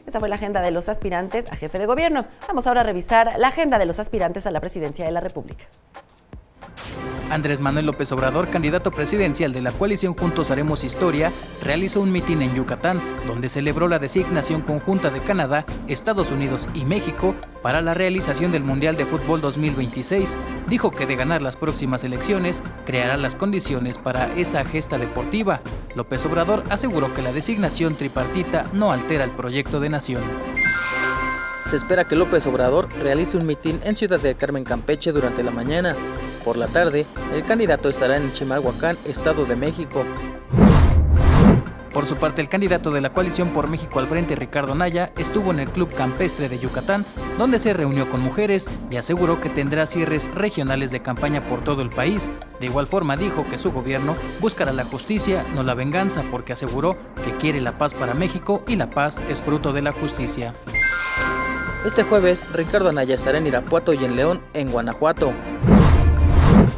Esa fue la agenda de los aspirantes a jefe de gobierno. Vamos ahora a revisar la agenda de los aspirantes a la presidencia de la República. Andrés Manuel López Obrador, candidato presidencial de la coalición Juntos Haremos Historia, realizó un mitin en Yucatán, donde celebró la designación conjunta de Canadá, Estados Unidos y México para la realización del Mundial de Fútbol 2026. Dijo que de ganar las próximas elecciones, creará las condiciones para esa gesta deportiva. López Obrador aseguró que la designación tripartita no altera el proyecto de nación. Se espera que López Obrador realice un mitin en Ciudad del Carmen, Campeche, durante la mañana. Por la tarde, el candidato estará en Chimalhuacán, Estado de México. Por su parte, el candidato de la coalición por México al frente, Ricardo Anaya, estuvo en el Club Campestre de Yucatán, donde se reunió con mujeres y aseguró que tendrá cierres regionales de campaña por todo el país. De igual forma, dijo que su gobierno buscará la justicia, no la venganza, porque aseguró que quiere la paz para México y la paz es fruto de la justicia. Este jueves, Ricardo Anaya estará en Irapuato y en León, en Guanajuato.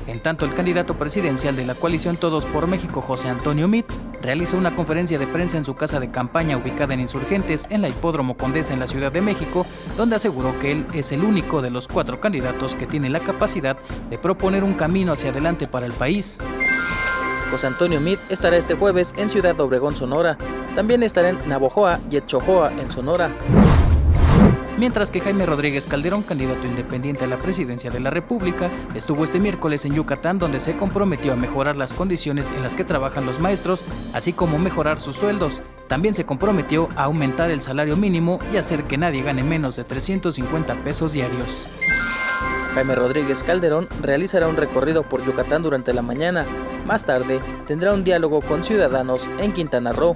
En tanto, el candidato presidencial de la coalición Todos por México, José Antonio Meade, realizó una conferencia de prensa en su casa de campaña ubicada en Insurgentes, en la Hipódromo Condesa en la Ciudad de México, donde aseguró que él es el único de los 4 candidatos que tiene la capacidad de proponer un camino hacia adelante para el país. José Antonio Meade estará este jueves en Ciudad Obregón, Sonora. También estará en Navojoa y Etchojoa, en Sonora. Mientras que Jaime Rodríguez Calderón, candidato independiente a la presidencia de la República, estuvo este miércoles en Yucatán, donde se comprometió a mejorar las condiciones en las que trabajan los maestros, así como mejorar sus sueldos. También se comprometió a aumentar el salario mínimo y hacer que nadie gane menos de 350 pesos diarios. Jaime Rodríguez Calderón realizará un recorrido por Yucatán durante la mañana. Más tarde, tendrá un diálogo con ciudadanos en Quintana Roo.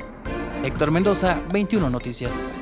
Héctor Mendoza, 21 Noticias.